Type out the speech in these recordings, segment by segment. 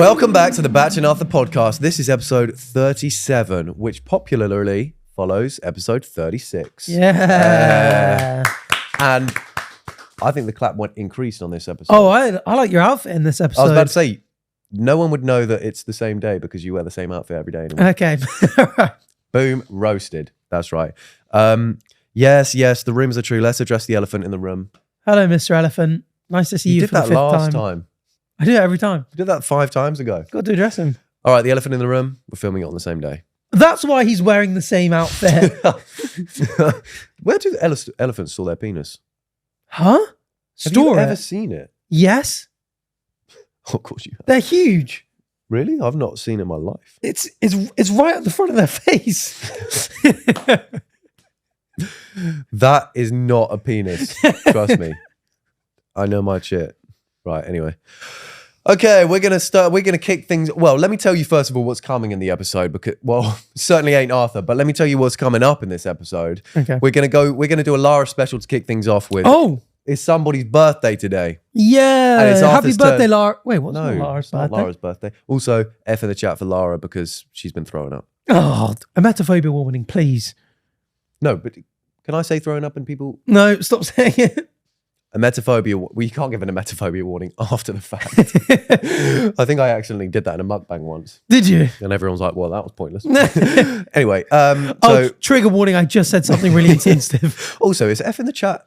Welcome back to the Bach and Arthur podcast. This is episode 37, which popularly follows episode 36. Yeah. And I think the clap went increased on this episode. Oh, I like your outfit in this episode. I was about to say, no one would know that it's the same day because you wear the same outfit every day anyway. Okay. Boom, roasted. That's right. Yes, the rumors are true. Let's address the elephant in the room. Hello, Mr. Elephant. Nice to see you for the fifth time. You did that last time. I do it every time. You did that 5 times ago. Got to address him. All right, the elephant in the room. We're filming it on the same day. That's why he's wearing the same outfit. Where do elephants store their penis? Huh? Have you ever seen it? Yes. Oh, of course you have. They're huge. Really? I've not seen it in my life. It's right at the front of their face. That is not a penis. Trust me. I know my shit. Right, anyway. Okay, we're going to kick things. Well, let me tell you first of all what's coming in the episode because, well, certainly ain't Arthur, but let me tell you what's coming up in this episode. Okay. We're going to do a Lara special to kick things off with. Oh. It's somebody's birthday today. Yeah. And it's Happy Arthur's birthday, turn. Lara. Wait, what's No, Lara's it's not birthday? Lara's birthday. Also, F in the chat for Lara because she's been throwing up. Oh, emetophobia warning, please. No, but can I say throwing up and people... No, stop saying it. Emetophobia, well, you can't give an emetophobia warning after the fact. I think I accidentally did that in a mukbang once. Did you? And everyone's like, well, that was pointless. Anyway. Trigger warning, I just said something really insensitive. Also, is F in the chat?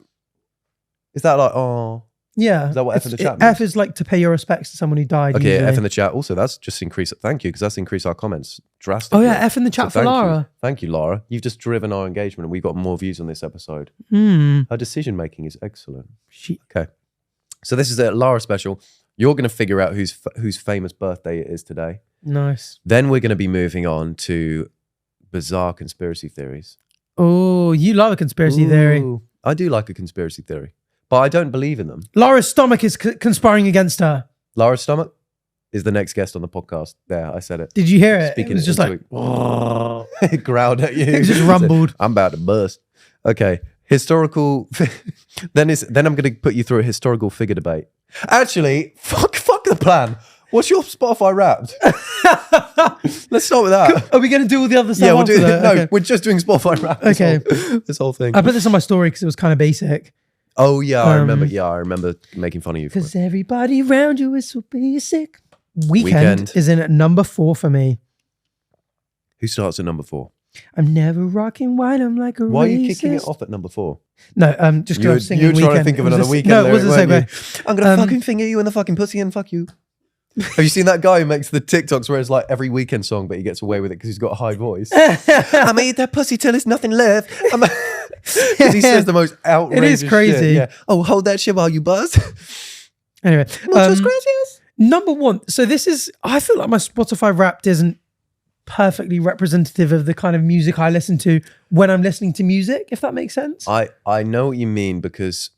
Is that like, oh... Yeah. Is that what F in the chat means? F is like to pay your respects to someone who died. Okay, usually. F in the chat. Also, that's just increased. Thank you, because that's increased our comments drastically. Oh yeah, F in the chat for thank Lara. You. Thank you, Lara. You've just driven our engagement and we've got more views on this episode. Her decision-making is excellent. Okay. So this is a Lara special. You're going to figure out whose famous birthday it is today. Nice. Then we're going to be moving on to bizarre conspiracy theories. Oh, you love a conspiracy theory. I do like a conspiracy theory, but I don't believe in them. Lara's stomach is conspiring against her. Lara's stomach is the next guest on the podcast. There, I said it. Did you hear it? Speaking it was just like... it growled at you. It just rumbled. I'm about to burst. Okay. Historical... then I'm going to put you through a historical figure debate. Actually, fuck the plan. What's your Spotify Wrapped? Let's start with that. Are we going to do all the other stuff? Yeah, we'll do that? No, Okay. we're just doing Spotify Wrapped. Okay. This whole thing. I put this on my story because it was kind of basic. Oh, yeah, I remember. Yeah, I remember making fun of you for Because it. everybody around you is so basic. Weekend Weekend. is in at number 4 for me. Who starts at number 4? I'm never rocking white. I'm like a Why are you racist. kicking it off at number 4? No, just because I was singing You were trying Weekend. to think of It was another just- Weekend No, it lyric, wasn't the same way. weren't you? I'm going to fucking finger you in the fucking pussy and fuck you. Have you seen that guy who makes the TikToks where it's like every Weekend song, but he gets away with it because he's got a high voice? I made that pussy till there's nothing left. Because he says the most outrageous crazy. shit. Yeah. Oh, hold that shit while you buzz. Anyway, Muchas gracias. number 1. So this is, I feel like my Spotify Wrapped isn't perfectly representative of the kind of music I listen to when I'm listening to music, if that makes sense. I know what you mean because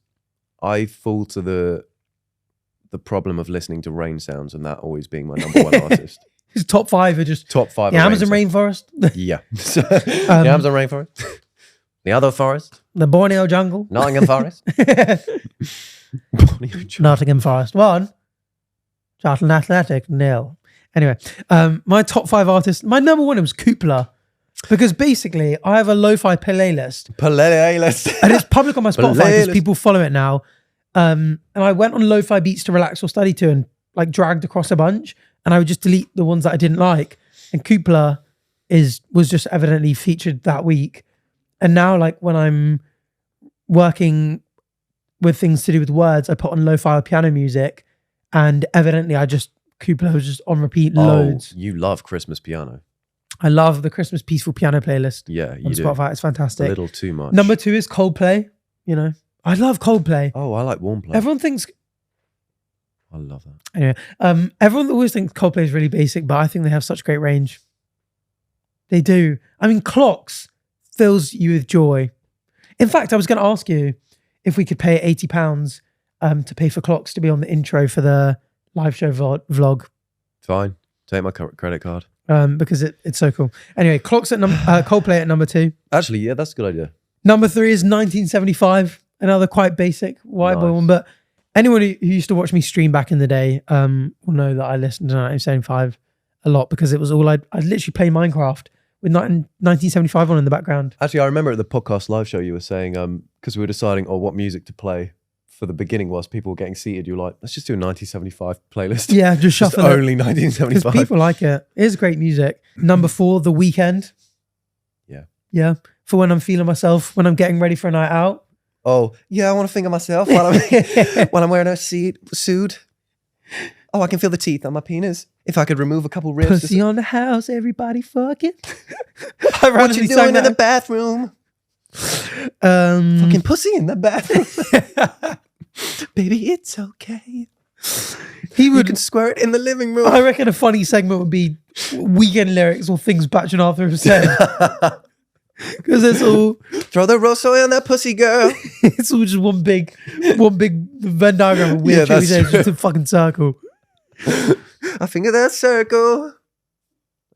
I fall to the problem of listening to rain sounds and that always being my number 1 artist. His top 5 are just Top 5 the of Amazon rain sounds. rainforest, Yeah. The Amazon rainforest. The other forest. the Borneo jungle, Nottingham Forest. Nottingham Forest 1, Charlton Athletic 0. Anyway, my top 5 artists, my number 1 was Koopla. Because basically, I have a lo-fi playlist. And it's public on my Spotify because people follow it now. And I went on lo-fi beats to relax or study to and like dragged across a bunch. And I would just delete the ones that I didn't like. And Koopla was just evidently featured that week. And now like when I'm working with things to do with words, I put on lo-fi piano music. And evidently Koopla was just on repeat loads. You love Christmas piano. I love the Christmas Peaceful Piano playlist. Yeah, you on do. Spotify. It's fantastic. A little too much. Number 2 is Coldplay. You know, I love Coldplay. Oh, I like Warm Play. Everyone thinks... I love that. Anyway, everyone always thinks Coldplay is really basic, but I think they have such great range. They do. I mean, Clocks fills you with joy. In fact, I was going to ask you if we could pay £80 to pay for Clocks to be on the intro for the live show vlog. Fine. Take my credit card. Because it's so cool. Anyway, Clocks at Coldplay at number 2. Actually, yeah, that's a good idea. Number 3 is 1975, another quite basic white boy one, but Anyone who used to watch me stream back in the day will know that I listened to 1975 a lot because it was all I'd literally play Minecraft with 1975 on in the background. Actually, I remember at the podcast live show you were saying, because we were deciding what music to play for the beginning whilst people were getting seated, you were like, let's just do a 1975 playlist. Yeah, just shuffle it. Only 1975. Because people like it. It is great music. Number 4, The Weeknd. Yeah. Yeah. For when I'm feeling myself, when I'm getting ready for a night out. Oh, yeah, I want to finger myself while I'm wearing a suit. Oh, I can feel the teeth on my penis. If I could remove a couple ribs. Pussy on the house, everybody fucking. What you doing in the bathroom? Fucking pussy in the bathroom. Baby, it's okay. You can square it in the living room. I reckon a funny segment would be Weekend lyrics or things Batch and Arthur have said. Because it's all throw the rosso on that pussy, girl. It's all just one big Venn diagram of weird that's shit. It's just a fucking circle. I finger that circle.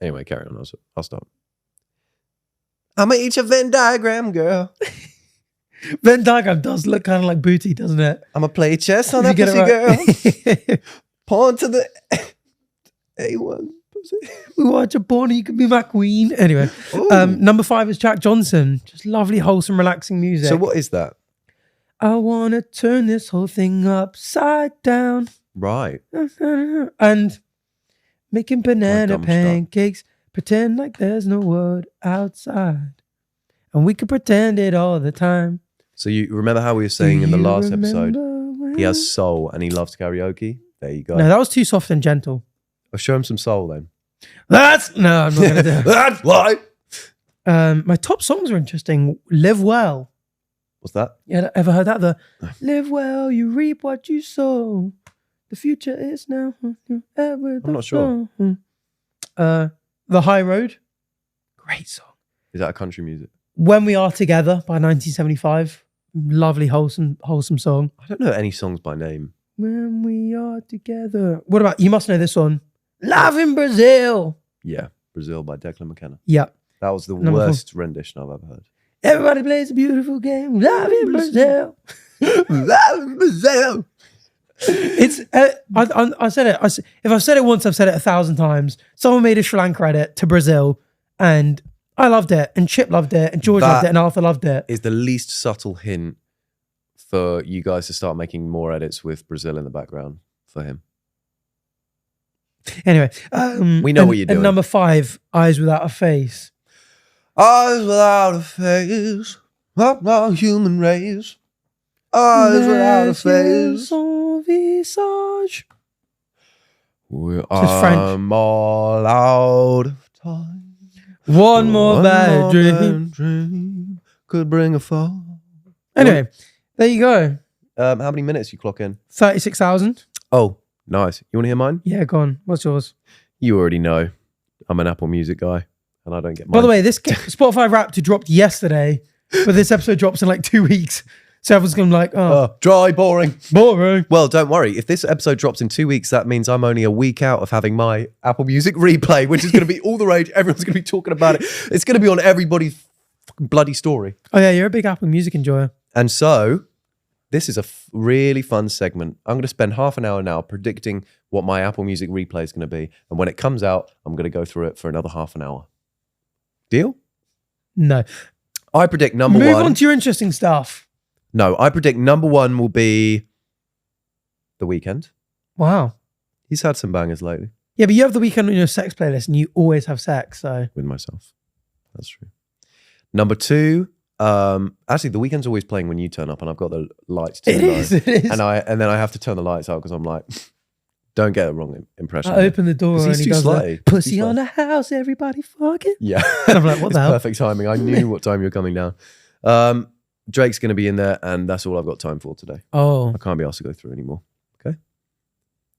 Anyway, carry on. I'll stop. I'ma eat your Venn diagram, girl. Venn diagram does look kind of like booty, doesn't it? I'ma play chess on that pussy, girl. Pawn to the A1. We watch a porn, you can be my queen. Anyway, number 5 is Jack Johnson. Just lovely, wholesome, relaxing music. So what is that? I want to turn this whole thing upside down. Right. And making banana dumb pancakes, pretend like there's no world outside. And we can pretend it all the time. So you remember how we were saying in the last episode, when- he has soul and he loves karaoke? There you go. No, that was too soft and gentle. I'll show him some soul then. No, I'm not going to do it. That's why. My top songs are interesting. Live Well. What's that? Yeah, ever heard that? Live well, you reap what you sow. The future is now. I'm not sure. The High Road. Great song. Is that a country music? When We Are Together by 1975. Lovely, wholesome song. I don't know any songs by name. When we are together. What about, you must know this one. Love in Brazil. Yeah, Brazil by Declan McKenna. Yeah. That was the Number worst rendition I've ever heard. Everybody plays a beautiful game. Love in Brazil. Love in Brazil. It's I said it. If I've said it once, I've said it 1,000 times. Someone made a Sri Lanka edit to Brazil, and I loved it, and Chip loved it, and George loved it, and Arthur loved it. Is the least subtle hint for you guys to start making more edits with Brazil in the background for him. Anyway, we know what you're doing. And number 5, Eyes Without a Face. Eyes without a face, not human race. Eyes without a face. Visage. I'm all out of time. One more bad dream could bring a fall. Anyway, there you go. How many minutes you clock in? 36,000. Oh, nice. You want to hear mine? Yeah, go on. What's yours? You already know. I'm an Apple Music guy, and I don't get mine. By the way, this Spotify Wrapped dropped yesterday, but this episode drops in like 2 weeks. So everyone's going to be like, oh, dry, boring. Boring. Well, don't worry. If this episode drops in 2 weeks, that means I'm only a week out of having my Apple Music replay, which is going to be all the rage. Everyone's going to be talking about it. It's going to be on everybody's fucking bloody story. Oh yeah, you're a big Apple Music enjoyer. And so this is a really fun segment. I'm going to spend half an hour now predicting what my Apple Music replay is going to be. And when it comes out, I'm going to go through it for another half an hour. Deal? No. I predict number one. Move on to your interesting stuff. No, I predict number one will be The Weeknd. Wow. He's had some bangers lately. Yeah, but you have The Weeknd on your sex playlist and you always have sex, so. With myself. That's true. Number 2, actually The Weeknd's always playing when you turn up and I've got the lights too low. It is. And then I have to turn the lights out because I'm like, don't get a wrong impression. I open the door and he's he too goes slutty. like, pussy on the house, everybody fucking. Yeah. And I'm like, what It's the hell? perfect timing. I knew what time you're coming down. Drake's going to be in there, and that's all I've got time for today. Oh. I can't be asked to go through anymore. Okay.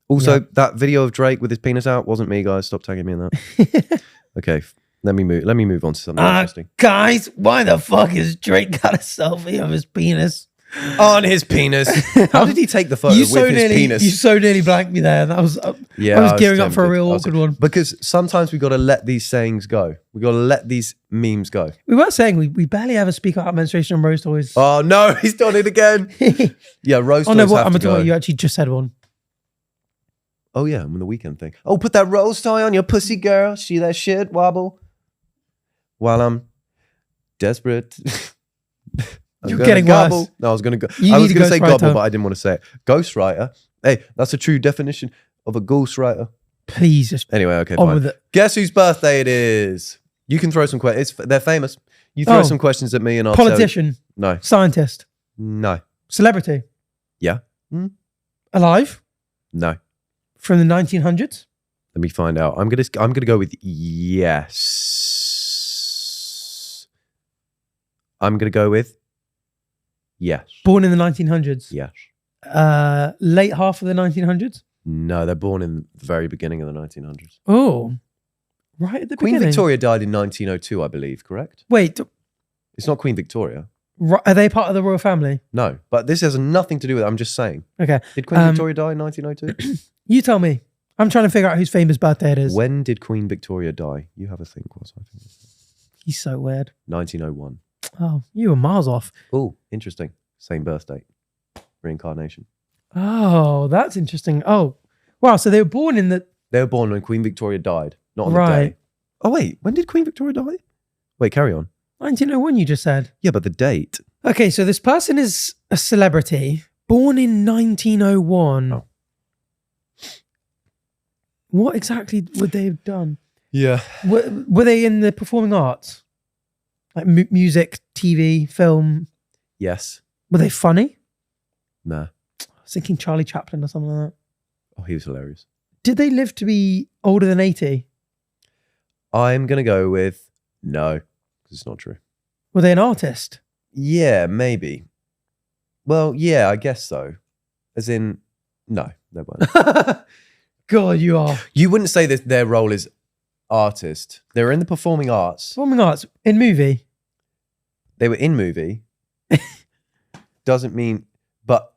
Also, that video of Drake with his penis out wasn't me, guys. Stop tagging me in that. Okay, let me move on to something interesting. Guys, why the fuck is Drake got a selfie of his penis? on his penis. How did he take the photo with his penis? You so nearly blanked me there. That was I was gearing up for a real awkward one. Because sometimes we got to let these sayings go. We got to let these memes go. We were saying we barely ever speak about menstruation and rose toys. Oh no, he's done it again. Yeah, rose toys. Oh no, what? Have I'm to talking go. about. You actually just said one. Oh yeah, I'm on the weekend thing. Oh, put that rose toy on your pussy, girl. See that shit wobble? While I'm desperate. You're getting gobble. worse. No, I was going to go. You I was need a going to say ghostwriter. gobble, but I didn't want to say it. Ghostwriter. Hey, that's a true definition of a ghostwriter. Please just Anyway, okay, on fine. with it. Guess whose birthday it is? You can throw some questions. They're famous. You throw some questions at me and I'll Politician, tell you. No. scientist, No. celebrity, Yeah. alive No. from the 1900s. Let me find out. I'm gonna go with yes. I'm gonna go with yes. Born in the 1900s. Yes. Late half of the 1900s. No, they're born in the very beginning of the 1900s. Oh, right at the Queen beginning. Victoria died in 1902, I believe, correct? Wait, It's not Queen Victoria. are they part of the royal family? No, but this has nothing to do with it. I'm just saying. Okay, Did Queen Victoria die in 1902? you tell me. I'm trying to figure out whose famous birthday it is. When did Queen Victoria die? You have a think. What's I think? He's so weird. 1901. Oh, you were miles off. Oh, interesting. Same birth date. Reincarnation. Oh, that's interesting. Oh, wow. So they were born in the... They were born when Queen Victoria died, not on the Right. day. Oh, wait. When did Queen Victoria die? Wait, carry on. 1901, you just said. Yeah, but the date. Okay, so this person is a celebrity, born in 1901. Oh. What exactly would they have done? Yeah. Were they in the performing arts? Like music, TV, film? Yes. Were they funny? Nah. I was thinking Charlie Chaplin or something like that. Oh, he was hilarious. Did they live to be older than 80? I'm going to go with no, because it's not true. Were they an artist? Yeah, maybe. Well, yeah, I guess so. As in, no, they weren't. God, you are. You wouldn't say that their role is artist. They were in the performing arts. Performing arts in movie. They were in movie. Doesn't mean, but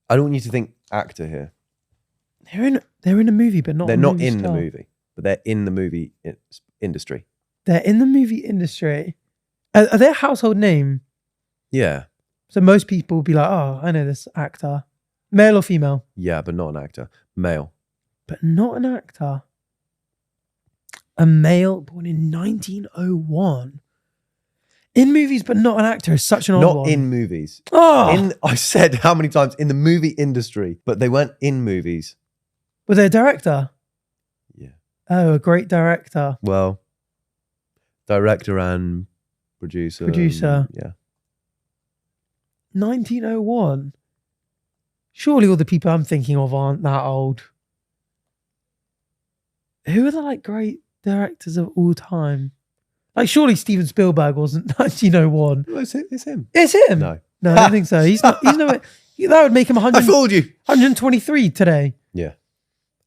I don't want you to think actor here. They're in a movie, but not. They're a not movie in star. the movie, but they're in the movie industry. They're in the movie industry. Are they a household name? Yeah. So most people will be like, oh, I know this actor. Male or female? Yeah, but not an actor. Male. But not an actor. A male born in 1901. In movies, but not an actor is such an odd Not one. in movies. Oh! I said how many times in the movie industry, but they weren't in movies. Was they a director? Yeah. Oh, a great director. Well, director and producer. Producer. Yeah. 1901. Surely all the people I'm thinking of aren't that old. Who are the like great directors of all time? Like surely Steven Spielberg wasn't 1901. Well, it's him. It's him. No. No, I don't think so. He's not. He's nowhere. That would make him 100, I fooled you. 123 today. Yeah.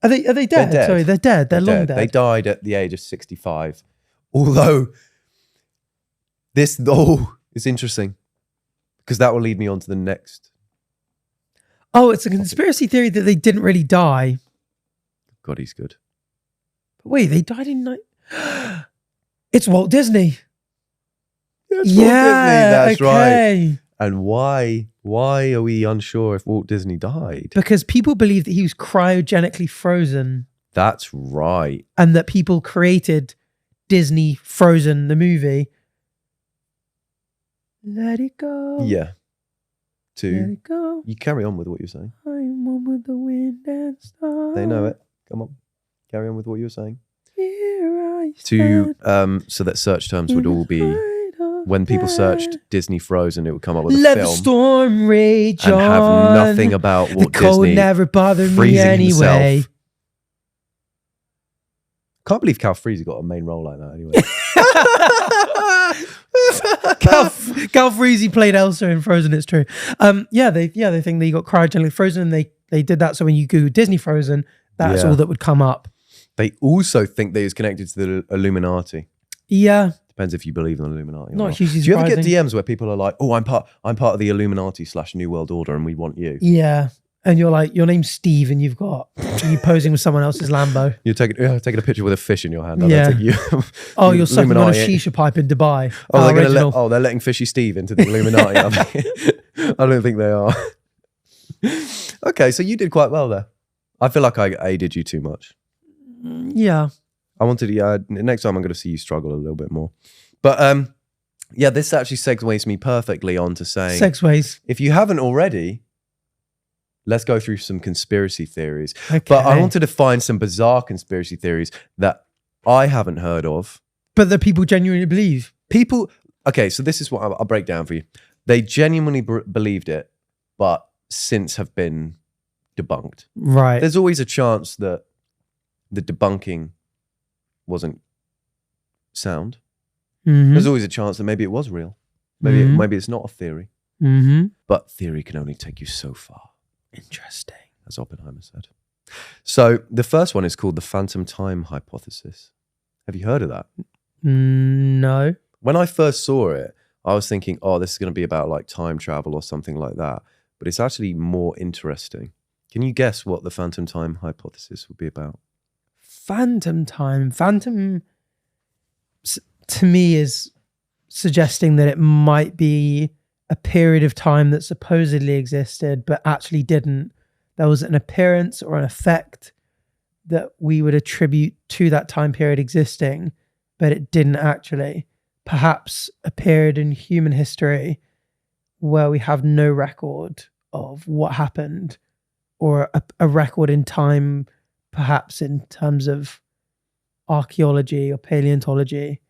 Are they dead? dead. Sorry, they're dead. They're long dead. They died at the age of 65. Although this is interesting because that will lead me on to the next. Oh, it's a conspiracy theory that they didn't really die. God, he's good. But wait, they died in It's Walt Disney. It's Walt Disney, that's right. okay. And why are we unsure if Walt Disney died? Because people believe that he was cryogenically frozen That's right. and that people created Disney Frozen, the movie. Let it go. Yeah. Let it go. You carry on with what you're saying. I'm one with the wind and stars. They know it. Come on. Carry on with what you're saying. Here I To stand so that search terms would all be in the height of when people death. searched Disney Frozen, it would come up with a Let the film storm rage and on. have nothing about The Walt cold Disney never bothered me freezing anyway. himself. Can't believe Cal Freezy got a main role like that anyway. Cal Freezy played Elsa in Frozen. It's true. They think that he got cryogenically frozen, and they did that. So when you Google Disney Frozen, that's Yeah. all that would come up. They also think that he was connected to the Illuminati. Yeah, Depends if you believe in the Illuminati. Not hugely Do you ever get surprising. DMs where people are like, "Oh, I'm part of the Illuminati / New World Order, and we want you." Yeah. And you're like, your name's Steve, and you posing with someone else's Lambo. You're taking a picture with a fish in your hand. I Yeah. don't think you. Oh, you're sucking on a Illuminati. shisha pipe in Dubai. Oh, How they're original. they're letting Fishy Steve into the Illuminati. I don't think they are. Okay, so you did quite well there. I feel like I aided you too much. Yeah. I wanted to. Next time I'm going to see you struggle a little bit more. But yeah, this actually segues me perfectly on to saying, Sexways. if you haven't already, let's go through some conspiracy theories. Okay. But I wanted to find some bizarre conspiracy theories that I haven't heard of. But that people genuinely believe. People, okay, so this is what I'll break down for you. They genuinely believed it, but since have been debunked. Right. There's always a chance that the debunking wasn't sound. Mm-hmm. There's always a chance that maybe it was real. Maybe Mhm. maybe it's not a theory. Mm-hmm. But theory can only take you so far, Interesting. as Oppenheimer said. So the first one is called the phantom time hypothesis. Have you heard of that? No. When I first saw it, I was thinking, oh, this is going to be about like time travel or something like that. But it's actually more interesting. Can you guess what the phantom time hypothesis would be about? Phantom time. Phantom to me is suggesting that it might be a period of time that supposedly existed but actually didn't. There was an appearance or an effect that we would attribute to that time period existing, but it didn't actually. Perhaps a period in human history where we have no record of what happened, or a record in time, perhaps in terms of archaeology or paleontology,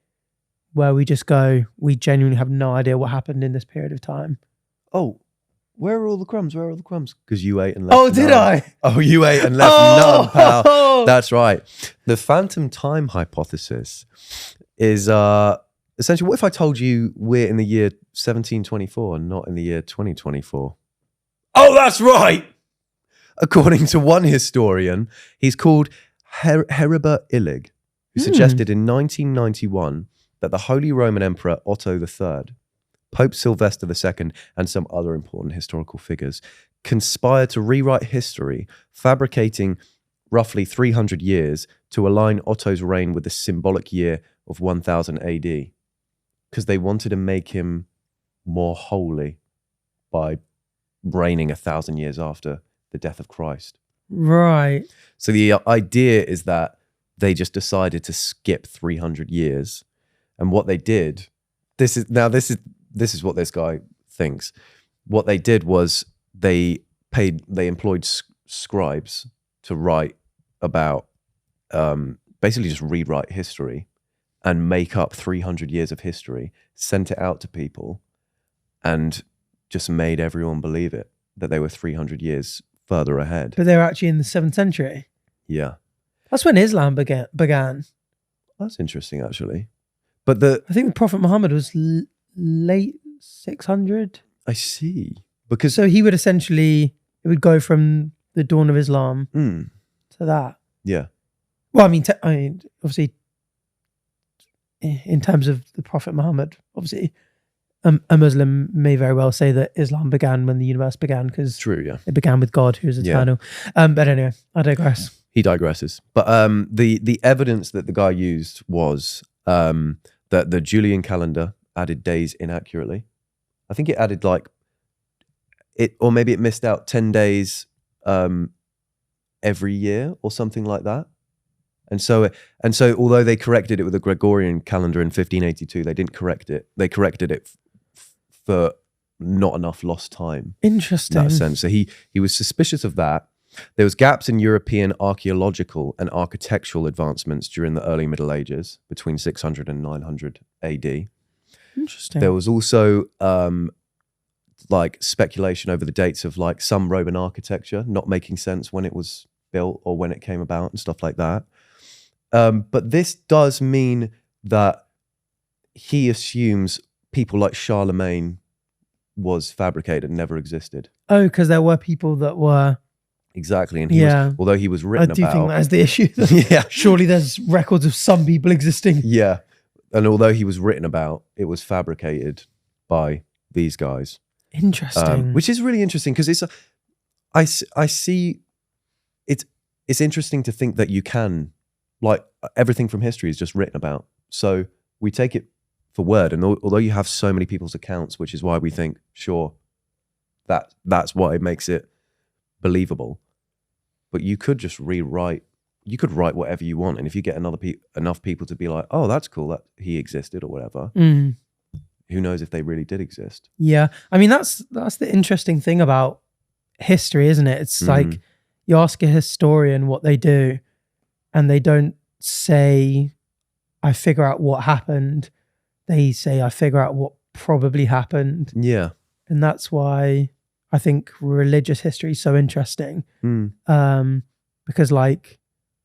where we just go, we genuinely have no idea what happened in this period of time. Oh, where are all the crumbs? Where are all the crumbs? Because you ate and left Oh, did none. I? Oh, you ate and left none, pal. That's right. The phantom time hypothesis is essentially, what if I told you we're in the year 1724 and not in the year 2024? Oh, that's right. According to one historian, he's called Heribert Illig, who suggested in 1991 that the Holy Roman Emperor Otto III, Pope Sylvester II, and some other important historical figures conspired to rewrite history, fabricating roughly 300 years to align Otto's reign with the symbolic year of 1000 AD, because they wanted to make him more holy by reigning 1,000 years after the death of Christ. Right. So the idea is that they just decided to skip 300 years. And what they did, this is what this guy thinks. What they did was they employed scribes to write about, basically just rewrite history and make up 300 years of history, sent it out to people, and just made everyone believe it, that they were 300 years further ahead. But they were actually in the 7th century. Yeah. That's when Islam began. That's interesting, actually. But I think the Prophet Muhammad was late 600. I see. Because So he would essentially, it would go from the dawn of Islam to that. yeah. Well, I mean, obviously, in terms of the Prophet Muhammad, obviously, a Muslim may very well say that Islam began when the universe began, because True, yeah. it began with God, who is Yeah. eternal. But anyway, I digress. He digresses. But the evidence that the guy used was that the Julian calendar added days inaccurately. I think it added or maybe it missed out 10 days every year or something like that. And so although they corrected it with the Gregorian calendar in 1582, they didn't correct it. They corrected it for not enough lost time. Interesting. In that sense. So he was suspicious of that. There was gaps in European archaeological and architectural advancements during the early Middle Ages, between 600 and 900 AD. Interesting. There was also speculation over the dates of some Roman architecture not making sense when it was built or when it came about and stuff like that. But this does mean that he assumes people like Charlemagne was fabricated and never existed. Oh, because there were people that were. Exactly. And he was, although he was I written do about. think that is the issue. Yeah. Surely there's records of some people existing. Yeah. and although he was written about, it was fabricated by these guys. Interesting. Which is really interesting because I see it's interesting to think that you can, like, everything from history is just written about. So we take it for word, and although you have so many people's accounts, which is why we think, sure, that's why it makes it believable. But you could just write whatever you want, and if you get enough people to be like, oh, that's cool that he existed or whatever, who knows if they really did exist. Yeah. I mean, that's the interesting thing about history, isn't it? It's like you ask a historian what they do, and they don't say, I figure out what happened. They say, I figure out what probably happened. Yeah. And that's why I think religious history is so interesting. Because like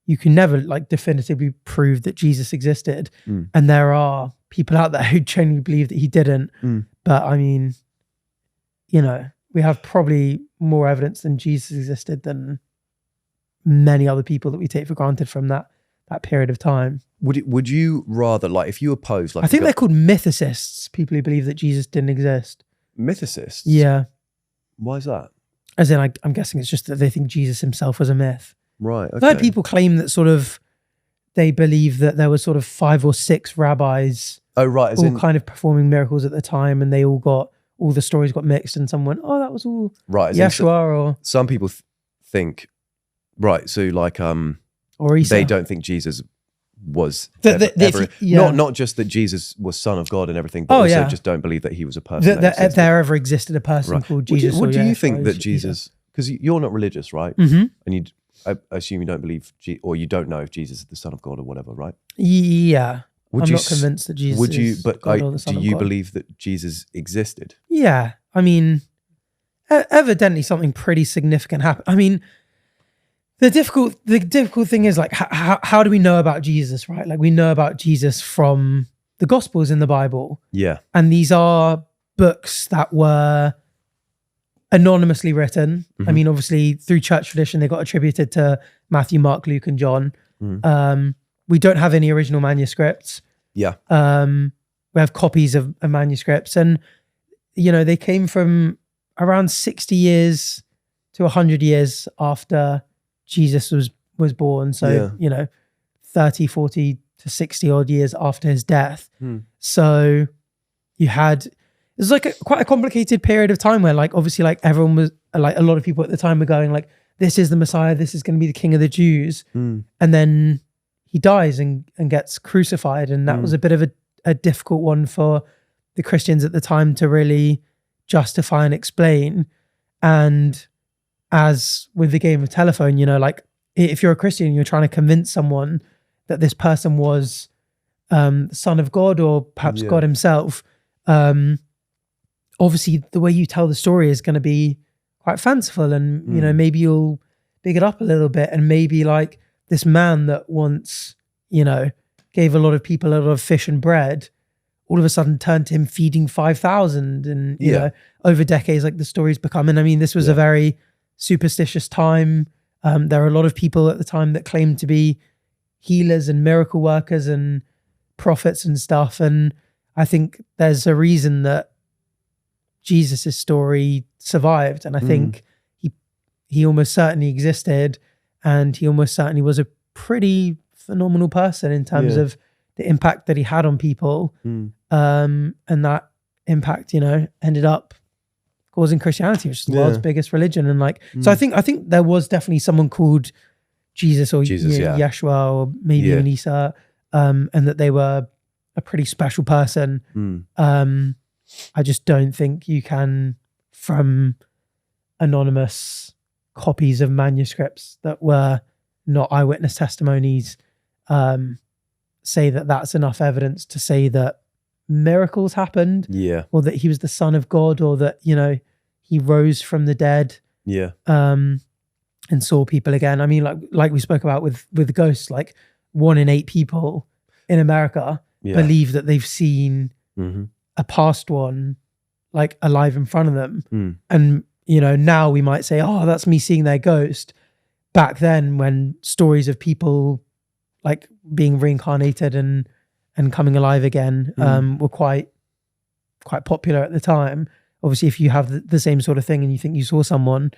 you can never like definitively prove that Jesus existed. And there are people out there who genuinely believe that he didn't. But I mean, you know, we have probably more evidence than Jesus existed than many other people that we take for granted from that period of time. Would you rather, like, if you oppose, like, I think they're called mythicists, people who believe that Jesus didn't exist. Mythicists? Yeah. Why is that? As in, I'm guessing it's just that they think Jesus himself was a myth. Right. Okay. I've heard people claim that sort of they believe that there were sort of 5 or 6 rabbis all kind of performing miracles at the time, and they all the stories got mixed, and someone went, oh, that was all Yeshua or... Some people think, right, so like, or Isa. They don't think Jesus was ever not just that Jesus was Son of God and everything, but also just don't believe that he was a person. That there ever existed a person called Jesus. What do you think that Jesus, because you're not religious, right? And I assume you don't believe, or you don't know if Jesus is the Son of God or whatever, right? Yeah. I'm not convinced that Jesus is God or the Son of God. Do you believe that Jesus existed? Yeah. I mean, evidently something pretty significant happened. I mean, the difficult thing is, like, how do we know about Jesus, right? Like, we know about Jesus from the Gospels in the Bible. Yeah. And these are books that were anonymously written. I mean, obviously, through church tradition, they got attributed to Matthew, Mark, Luke, and John. We don't have any original manuscripts. Yeah. We have copies of manuscripts. And, you know, they came from around 60 years to 100 years after Jesus was born. So, you know, 30, 40 to 60 odd years after his death. So you had, it was like quite a complicated period of time where, like, obviously, like, everyone was, like, a lot of people at the time were going, like, this is the Messiah, this is going to be the King of the Jews. And then he dies and gets crucified. And that was a bit of a difficult one for the Christians at the time to really justify and explain. And as with the game of telephone, you know, like, if you're a Christian and you're trying to convince someone that this person was the Son of God or perhaps God himself, obviously the way you tell the story is going to be quite fanciful, and, you know, maybe you'll big it up a little bit, and maybe, like, this man that once, you know, gave a lot of people a lot of fish and bread, all of a sudden turned to him feeding 5,000, and, you know, over decades, like, the story's become, and I mean, this was a very superstitious time. There are a lot of people at the time that claimed to be healers and miracle workers and prophets and stuff. And I think there's a reason that Jesus' story survived. And I think he almost certainly existed, and he almost certainly was a pretty phenomenal person in terms of the impact that he had on people. And that impact, you know, ended up causing Christianity, which is the world's biggest religion. And, like, so I think there was definitely someone called Jesus or Yeshua or maybe even Isa, and that they were a pretty special person. I just don't think you can, from anonymous copies of manuscripts that were not eyewitness testimonies, say that that's enough evidence to say that miracles happened, or that he was the Son of God, or that, you know, he rose from the dead, and saw people again. I mean, like we spoke about with ghosts, like 1 in 8 people in America believe that they've seen a past one, like, alive in front of them. And, you know, now we might say, oh, that's me seeing their ghost. Back then, when stories of people, like, being reincarnated and and coming alive again were quite popular at the time. Obviously, if you have the same sort of thing and you think you saw someone,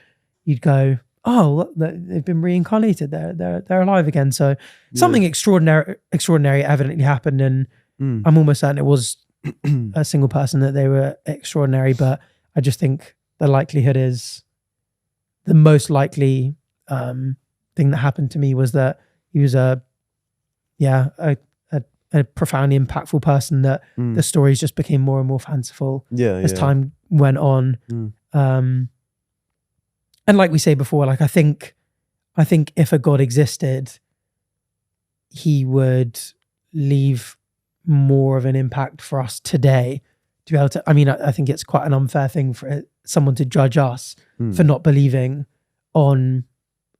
you'd go, "Oh, look, they've been reincarnated. They're alive again." So something extraordinary evidently happened, and I'm almost certain it was a single person that they were extraordinary. But I just think the likelihood is the most likely thing that happened to me was that he was a profoundly impactful person that the stories just became more and more fanciful as time went on. And like we say before, like I think if a God existed, he would leave more of an impact for us today to be able to, I mean, I think it's quite an unfair thing for someone to judge us for not believing on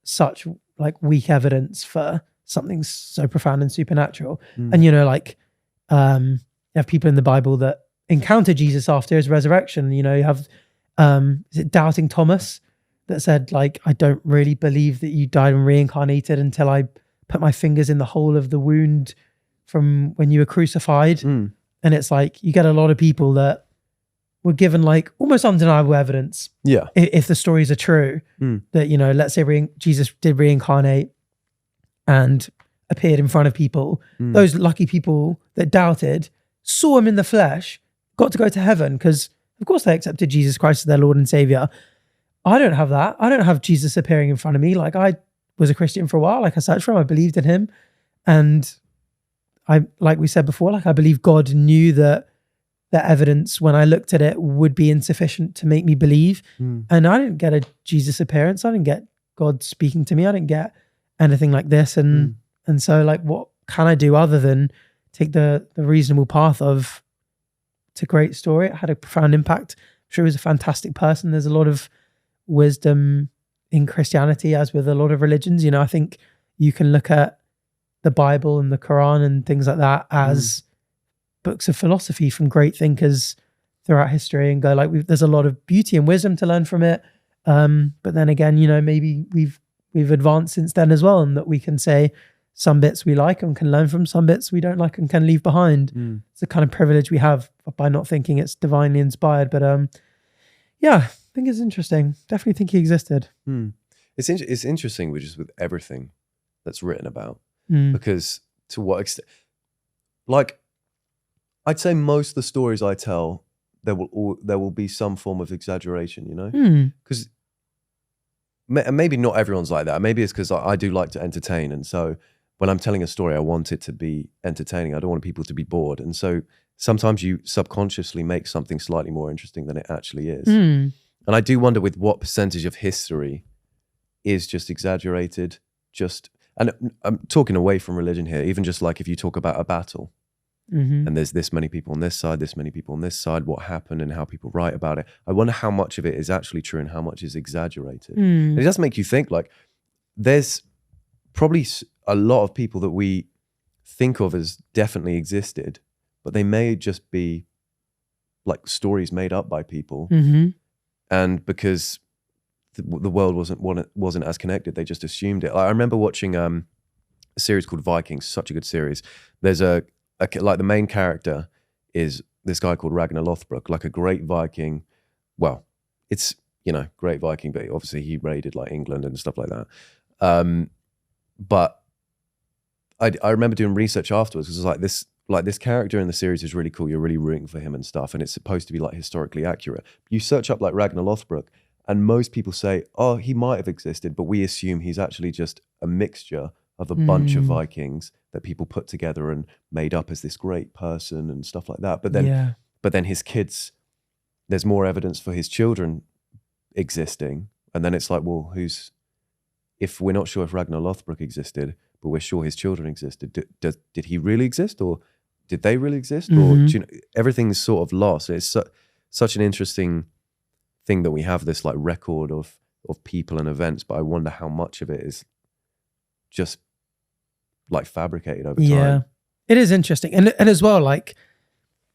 such like weak evidence for something so profound and supernatural. And you have people in the Bible that encounter Jesus after his resurrection. You have is it Doubting Thomas that said, like, I don't really believe that you died and reincarnated until I put my fingers in the hole of the wound from when you were crucified. And it's like you get a lot of people that were given like almost undeniable evidence, if the stories are true, that let's say Jesus did reincarnate and appeared in front of people. Those lucky people that doubted saw him in the flesh, got to go to heaven because of course they accepted Jesus Christ as their Lord and Savior. I don't have that. I don't have Jesus appearing in front of me. Like, I was a Christian for a while. Like, I searched for him. I believed in him. And like we said before, like I believe God knew that the evidence when I looked at it would be insufficient to make me believe. And I didn't get a Jesus appearance. I didn't get God speaking to me. I didn't get anything like this. And so like, what can I do other than take the reasonable path of, it's a great story. It had a profound impact. I'm sure he was a fantastic person. There's a lot of wisdom in Christianity, as with a lot of religions. I think you can look at the Bible and the Quran and things like that as books of philosophy from great thinkers throughout history and go like, there's a lot of beauty and wisdom to learn from it. But then again, maybe we've advanced since then as well, and that we can say some bits we like and can learn from, some bits we don't like and can leave behind. It's a kind of privilege we have by not thinking it's divinely inspired. But I think it's interesting. Definitely think he existed. It's interesting, which is with everything that's written about, because to what extent, like, I'd say most of the stories I tell, there will be some form of exaggeration, because maybe not everyone's like that. Maybe it's because I do like to entertain, and so when I'm telling a story, I want it to be entertaining. I don't want people to be bored, and so sometimes you subconsciously make something slightly more interesting than it actually is. And I do wonder with what percentage of history is just exaggerated, and I'm talking away from religion here, even just like if you talk about a battle and there's this many people on this side, this many people on this side, what happened and how people write about it. I wonder how much of it is actually true and how much is exaggerated. And it does make you think, like, there's probably a lot of people that we think of as definitely existed, but they may just be like stories made up by people. And because the world wasn't as connected, they just assumed it. Like, I remember watching a series called Vikings, such a good series. There's like the main character is this guy called Ragnar Lothbrok, like a great Viking. Well, it's, great Viking, but obviously he raided like England and stuff like that. But I remember doing research afterwards, because it was like this character in the series is really cool. You're really rooting for him and stuff. And it's supposed to be like historically accurate. You search up like Ragnar Lothbrok and most people say, oh, he might have existed, but we assume he's actually just a mixture of a bunch of Vikings that people put together and made up as this great person and stuff like that. But then his kids, there's more evidence for his children existing. And then it's like, well, if we're not sure if Ragnar Lothbrok existed, but we're sure his children existed, did he really exist, or did they really exist? Or everything's sort of lost. It's such an interesting thing that we have this like record of people and events, but I wonder how much of it is just like fabricated over time. Yeah, it is interesting. And as well, like,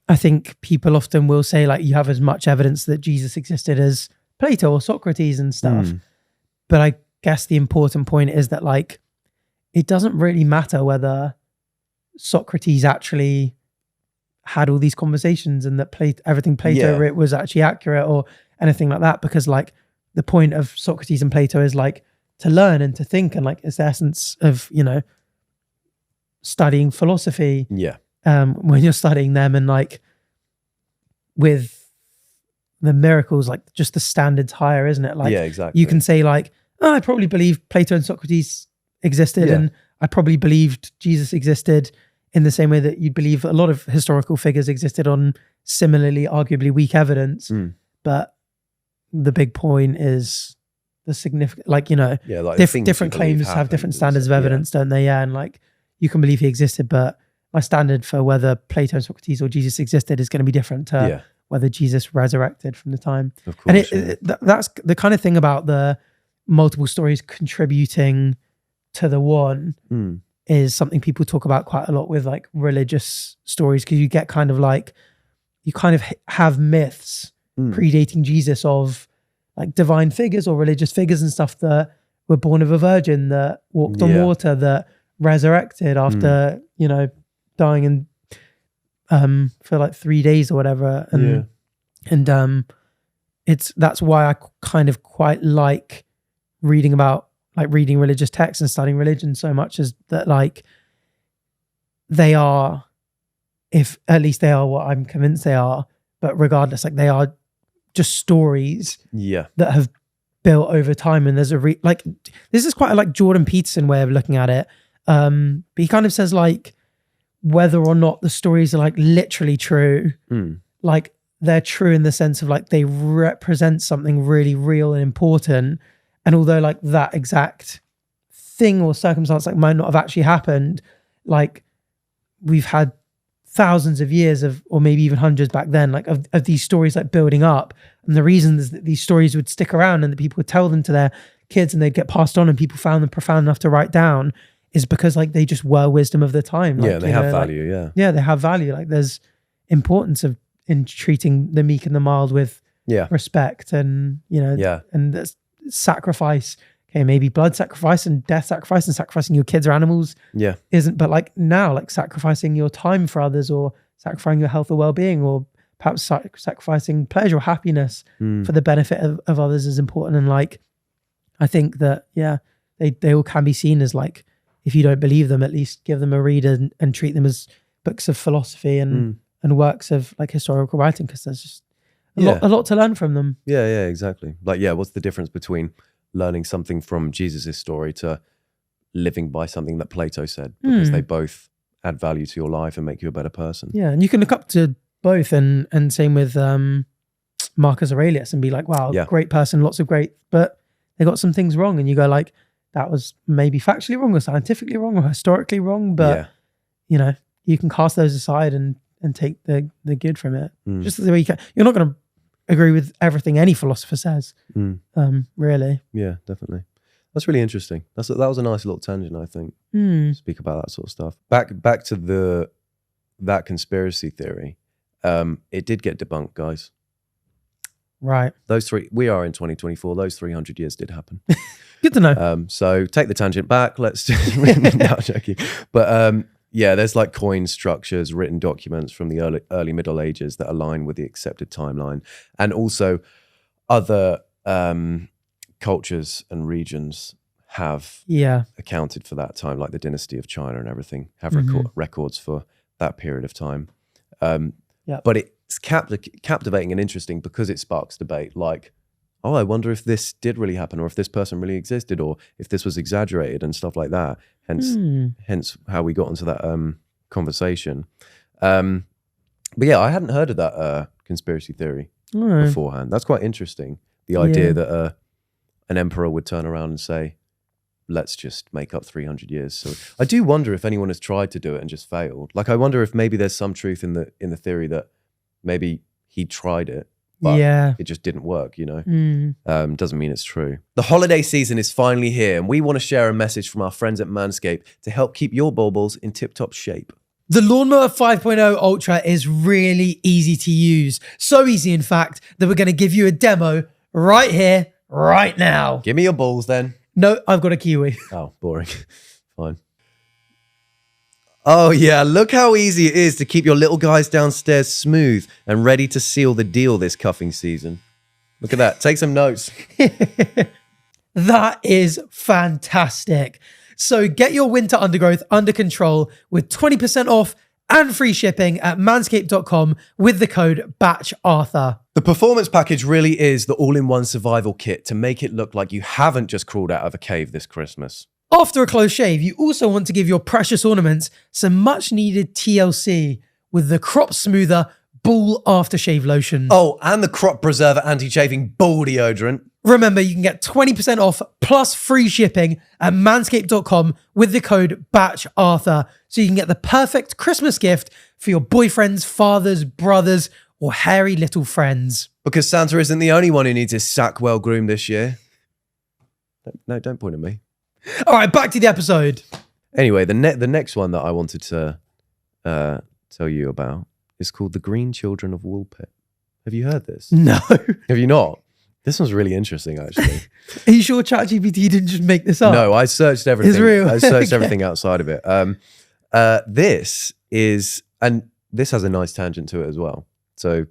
I think people often will say like you have as much evidence that Jesus existed as Plato or Socrates and stuff. But I guess the important point is that like, it doesn't really matter whether Socrates actually had all these conversations and that everything Plato wrote was actually accurate or anything like that, because like the point of Socrates and Plato is like to learn and to think, and like it's the essence of, you know, studying philosophy. Yeah. When you're studying them, and like with the miracles, like just the standard's higher, isn't it? Like, yeah, exactly. You can say like, oh, I probably believe Plato and Socrates existed, and I probably believed Jesus existed, in the same way that you believe a lot of historical figures existed on similarly, arguably weak evidence. But the big point is the significant, like, you know, like different claims have different standards of evidence, don't they? Yeah. And like, you can believe he existed, but my standard for whether Plato and Socrates or Jesus existed is going to be different to whether Jesus resurrected from the time. Of course. And that's the kind of thing about the multiple stories contributing to the one is something people talk about quite a lot with like religious stories, because you get kind of like, you kind of have myths predating Jesus of like divine figures or religious figures and stuff that were born of a virgin, that walked on water, that resurrected after, you know, dying in for like 3 days or whatever. And that's why I kind of quite like reading religious texts and studying religion so much, is that like they are, if at least they are what I'm convinced they are, but regardless, like they are just stories that have built over time. And there's like, this is quite a like Jordan Peterson way of looking at it. But he kind of says like, whether or not the stories are like literally true, like they're true in the sense of like they represent something really real and important. And although like that exact thing or circumstance like might not have actually happened, like we've had thousands of years of, or maybe even hundreds back then, like of these stories like building up. And the reason is that these stories would stick around and that people would tell them to their kids and they'd get passed on and people found them profound enough to write down, is because like they just were wisdom of the time. Like, they have value. Like, they have value. Like there's importance in treating the meek and the mild with respect, and you know, and there's sacrifice. Okay, maybe blood sacrifice and death sacrifice and sacrificing your kids or animals isn't, but like now, like sacrificing your time for others, or sacrificing your health or well-being, or perhaps sacrificing pleasure or happiness for the benefit of others is important. And like, I think that, they all can be seen as like, if you don't believe them, at least give them a read and treat them as books of philosophy and works of like historical writing, because there's just a lot to learn from them. Yeah, exactly. Like, what's the difference between learning something from Jesus' story to living by something that Plato said? Because they both add value to your life and make you a better person. Yeah, and you can look up to both, and same with Marcus Aurelius, and be like, wow, great person, lots of great, but they got some things wrong, and you go like, that was maybe factually wrong or scientifically wrong or historically wrong, but you know, you can cast those aside and take the good from it. Just the way you can. You're not going to agree with everything any philosopher says, really. Yeah, definitely. That's really interesting. That was a nice little tangent, I think. Speak about that sort of stuff. Back to that conspiracy theory. It did get debunked, guys. Right. We are in 2024. Those 300 years did happen. Good to know. So take the tangent back. Let's just no, joking. But there's like coin structures, written documents from the early Middle Ages that align with the accepted timeline, and also other cultures and regions have accounted for that time, like the dynasty of China and everything have records for that period of time. But it's captivating and interesting because it sparks debate. Like, oh, I wonder if this did really happen, or if this person really existed, or if this was exaggerated and stuff like that. Hence how we got into that conversation. But I hadn't heard of that conspiracy theory beforehand. That's quite interesting. The idea that an emperor would turn around and say, let's just make up 300 years. So I do wonder if anyone has tried to do it and just failed. Like, I wonder if maybe there's some truth in the theory that maybe he tried it, but it just didn't work, you know? Doesn't mean it's true. The holiday season is finally here, and we want to share a message from our friends at Manscaped to help keep your bulbils in tip-top shape. The Lawnmower 5.0 Ultra is really easy to use. So easy, in fact, that we're going to give you a demo right here, right now. Give me your balls then. No, I've got a Kiwi. Oh, boring. Fine. Oh yeah, look how easy it is to keep your little guys downstairs smooth and ready to seal the deal this cuffing season. Look at that. Take some notes. That is fantastic. So get your winter undergrowth under control with 20% off and free shipping at manscaped.com with the code BATCHARTHUR. The performance package really is the all-in-one survival kit to make it look like you haven't just crawled out of a cave this Christmas. After a close shave, you also want to give your precious ornaments some much needed TLC with the Crop Smoother Ball Aftershave Lotion. Oh, and the Crop Preserver Anti-Chafing Ball Deodorant. Remember, you can get 20% off plus free shipping at manscaped.com with the code BATCHARTHUR, so you can get the perfect Christmas gift for your boyfriends, fathers, brothers, or hairy little friends. Because Santa isn't the only one who needs his sack well groomed this year. No, don't point at me. All right, back to the episode. Anyway, the next one that I wanted to tell you about is called The Green Children of Woolpit. Have you heard this? No. Have you not? This one's really interesting, actually. Are you sure ChatGPT didn't just make this up? No, I searched everything. It's real. I searched Okay. everything outside of it. This is, and this has a nice tangent to it as well. So,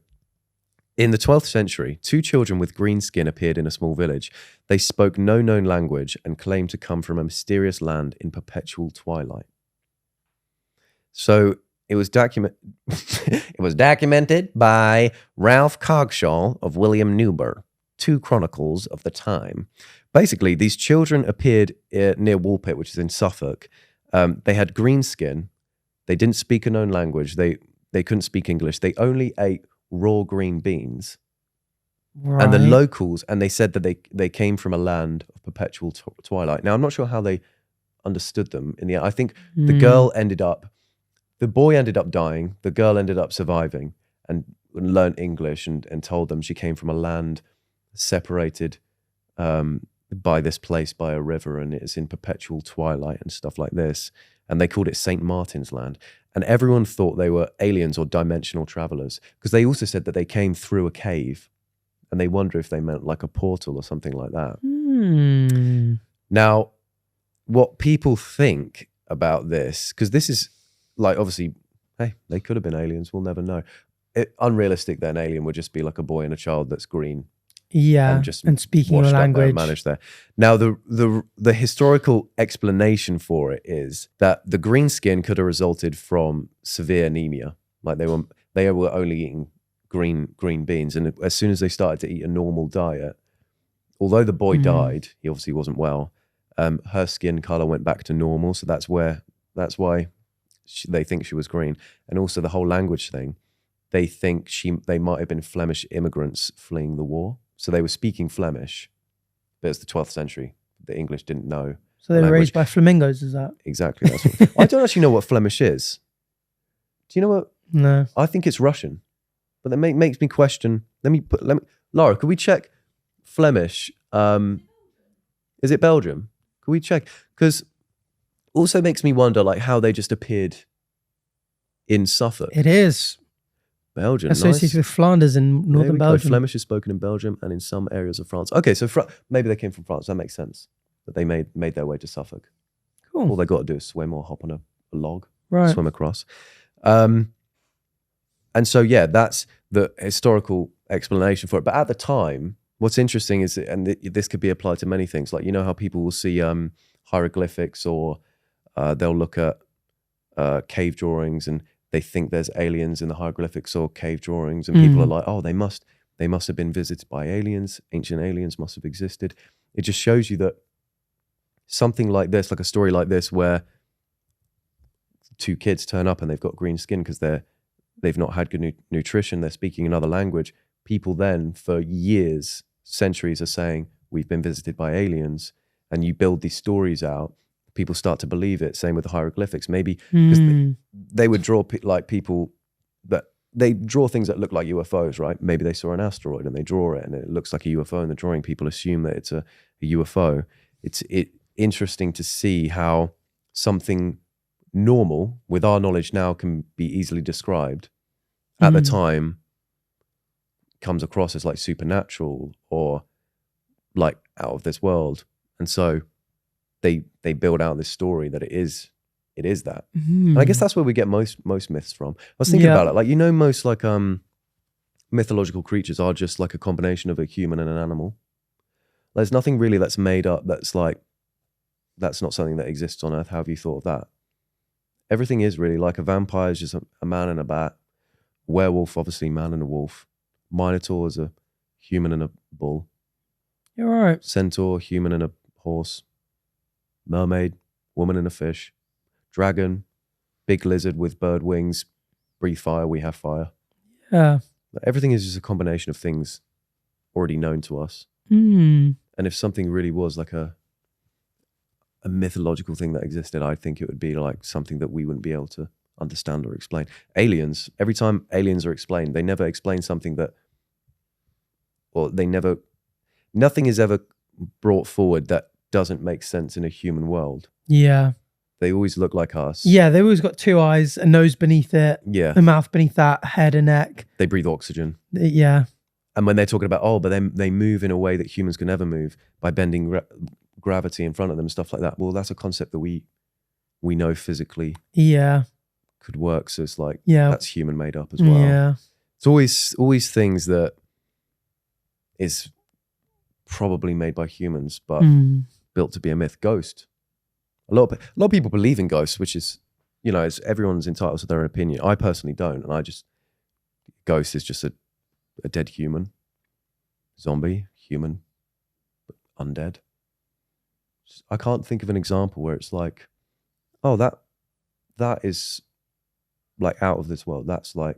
in the 12th century, 2 children with green skin appeared in a small village. They spoke no known language and claimed to come from a mysterious land in perpetual twilight. So it was documented by Ralph Cogshaw of William Newburgh, 2 Chronicles of the Time. Basically, these children appeared near Woolpit, which is in Suffolk. They had green skin. They didn't speak a known language. They couldn't speak English. They only ate raw green beans. Right. And the locals, and they said that they came from a land of perpetual twilight. Now, I'm not sure how they understood them. I think the boy ended up dying. The girl ended up surviving and learned English and told them she came from a land separated by this place, by a river, and it's in perpetual twilight and stuff like this. And they called it St. Martin's Land. And everyone thought they were aliens or dimensional travelers, because they also said that they came through a cave, and they wonder if they meant like a portal or something like that. Now, what people think about this, because this is like, obviously, hey, they could have been aliens. We'll never know. Unrealistic that an alien would just be like a boy and a child that's green. Yeah, and speaking your language. Managed there. Now, the historical explanation for it is that the green skin could have resulted from severe anemia. Like they were only eating green beans, and as soon as they started to eat a normal diet, although the boy died, he obviously wasn't well. Her skin color went back to normal, so that's why they think she was green. And also the whole language thing, they think they might have been Flemish immigrants fleeing the war. So they were speaking Flemish, but it's the 12th century. The English didn't know. So they were raised by flamingos, is that? Exactly. That's what, I don't actually know what Flemish is. Do you know what? No. I think it's Russian, but that makes me question. Lara, could we check Flemish? Is it Belgium? Could we check? Because also makes me wonder like how they just appeared in Suffolk. It is. Belgium, associated with Flanders in northern Belgium. Flemish is spoken in Belgium and in some areas of France. Okay, so maybe they came from France. That makes sense. That they made their way to Suffolk. Cool. All they got to do is swim or hop on a log, right? Swim across. And so yeah, that's the historical explanation for it. But at the time, what's interesting is, and this could be applied to many things. Like, you know how people will see hieroglyphics, or they'll look at cave drawings and they think there's aliens in the hieroglyphics or cave drawings, and people are like, oh, they must have been visited by aliens. Ancient aliens must have existed. It just shows you that something like this, like a story like this, where 2 kids turn up and they've got green skin because they've not had good nutrition, they're speaking another language. People then, for years, centuries, are saying, we've been visited by aliens, and you build these stories out. People start to believe it. Same with the hieroglyphics. Maybe because they would draw people that they draw things that look like UFOs, right? Maybe they saw an asteroid and they draw it and it looks like a UFO, and the drawing people assume that it's a UFO. It's interesting to see how something normal with our knowledge now can be easily described. At the time, comes across as like supernatural or like out of this world, and so they build out this story that it it is that. And I guess that's where we get most myths from. I was thinking about it, like, most like mythological creatures are just like a combination of a human and an animal. There's nothing really that's made up that's like, that's not something that exists on Earth. How have you thought of that? Everything is really like a vampire is just a man and a bat. Werewolf, obviously, man and a wolf. Minotaur is a human and a bull. You're right. Centaur, human and a horse. Mermaid, woman and a fish. Dragon, big lizard with bird wings. Breathe fire, we have fire. Yeah. Everything is just a combination of things already known to us. Mm. And if something really was like a mythological thing that existed, I think it would be like something that we wouldn't be able to understand or explain. Aliens, every time aliens are explained, they never explain something that, or nothing is ever brought forward that doesn't make sense in a human world. Yeah. They always look like us. Yeah, they always got two eyes, a nose beneath it, Yeah. a mouth beneath that, head and neck. They breathe oxygen. Yeah. And when they're talking about, but then they move in a way that humans can never move by bending gravity in front of them and stuff like that. Well, that's a concept that we know physically could work. So it's like, that's human made up as well. Yeah. It's always things that is probably made by humans, but built to be a myth. Ghost. A lot of people believe in ghosts, which is, everyone's entitled to their own opinion. I personally don't. And ghost is just a dead human. Zombie, human, but undead. I can't think of an example where it's like, that is like out of this world. That's like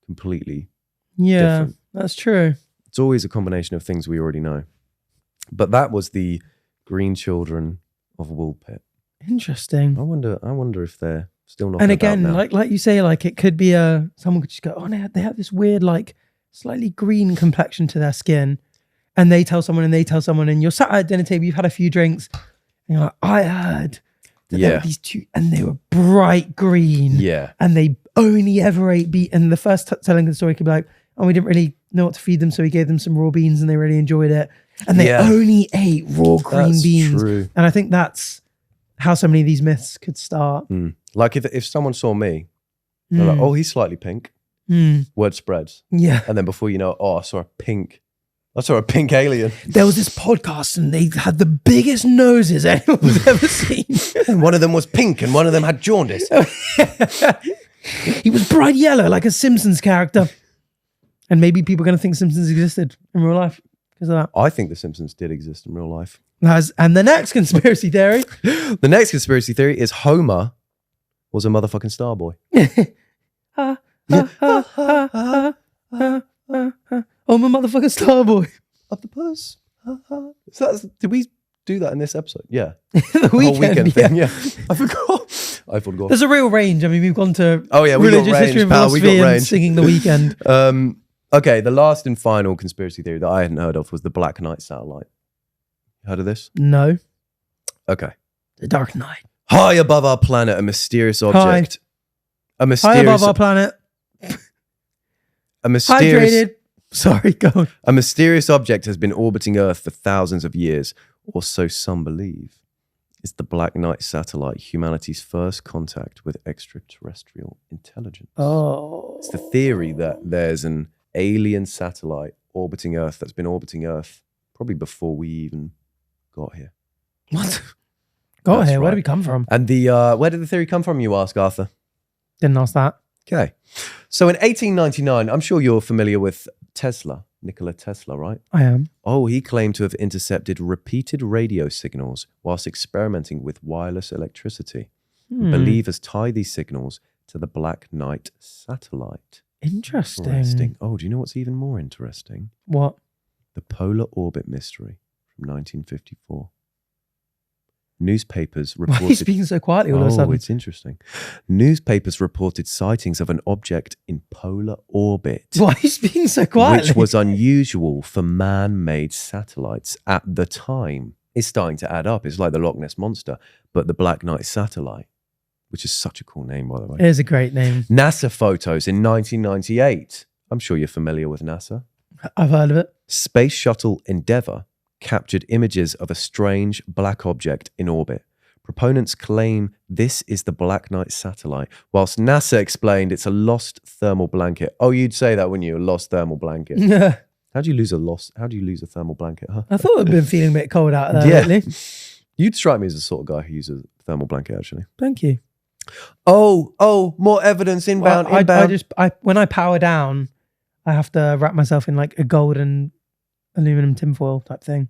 completely different. That's true. It's always a combination of things we already know. But that was the Green Children of Woolpit. Interesting. I wonder if they're still not. And again, like you say, like it could be someone could just go, they have this weird, like slightly green complexion to their skin, and they tell someone, and you're sat at a dinner table, you've had a few drinks, and you're like, I heard that there were these two, and they were bright green, and they only ever ate beet. And the first telling the story could be like, we didn't really know what to feed them, so we gave them some raw beans, and they really enjoyed it, and they only ate raw green beans. True. And I think that's how so many of these myths could start. Like if someone saw me, they're like, he's slightly pink. Word spreads. Yeah. And then before you know it, I saw a pink alien. There was this podcast and they had the biggest noses anyone's ever seen. And one of them was pink and one of them had jaundice. He was bright yellow like a Simpsons character. And maybe people are going to think Simpsons existed in real life because of that. I think the Simpsons did exist in real life. And the next conspiracy theory. The next conspiracy theory is Homer was a motherfucking star boy. I'm a motherfucking star boy. Of the bus. So did we do that in this episode? Yeah. The whole weekend thing. Yeah. I forgot. There's a real range. I mean, we've gone to we religious got range, history and pal. philosophy and singing The Weekend. Okay, the last and final conspiracy theory that I hadn't heard of was the Black Knight satellite. Heard of this? No. Okay. The Dark Knight. High above our planet, a mysterious object. High above our planet. A mysterious. Hydrated. Sorry, go on. A mysterious object has been orbiting Earth for thousands of years, or so some believe. It's the Black Knight satellite, humanity's first contact with extraterrestrial intelligence. Oh. It's the theory that there's an alien satellite orbiting Earth that's been orbiting Earth probably before we even got here. What? Got here? Right. Where did we come from? And where did the theory come from, you ask, Arthur? Didn't ask that. Okay. So in 1899, I'm sure you're familiar with Tesla, Nikola Tesla, right? I am. Oh, he claimed to have intercepted repeated radio signals whilst experimenting with wireless electricity. Believers tie these signals to the Black Knight satellite. Interesting. Oh, do you know what's even more interesting? What? The polar orbit mystery from 1954. Newspapers reported... Why are you speaking so quietly all of a sudden? Oh, it's interesting. Newspapers reported sightings of an object in polar orbit. Why are you speaking so quietly? Which was unusual for man-made satellites at the time. It's starting to add up. It's like the Loch Ness Monster, but the Black Knight satellite, which is such a cool name, by the way. It is a great name. NASA photos in 1998. I'm sure you're familiar with NASA. I've heard of it. Space Shuttle Endeavour captured images of a strange black object in orbit, Proponents claim this is the Black Knight satellite, whilst NASA explained it's a lost thermal blanket. Oh, you'd say that, wouldn't you? A lost thermal blanket. Yeah. How do you lose a thermal blanket, huh? I thought I'd been feeling a bit cold out there Yeah. lately. You'd strike me as the sort of guy who uses a thermal blanket, actually. Thank you. Oh, more evidence inbound. I when I power down, I have to wrap myself in like a gold and aluminum tinfoil type thing.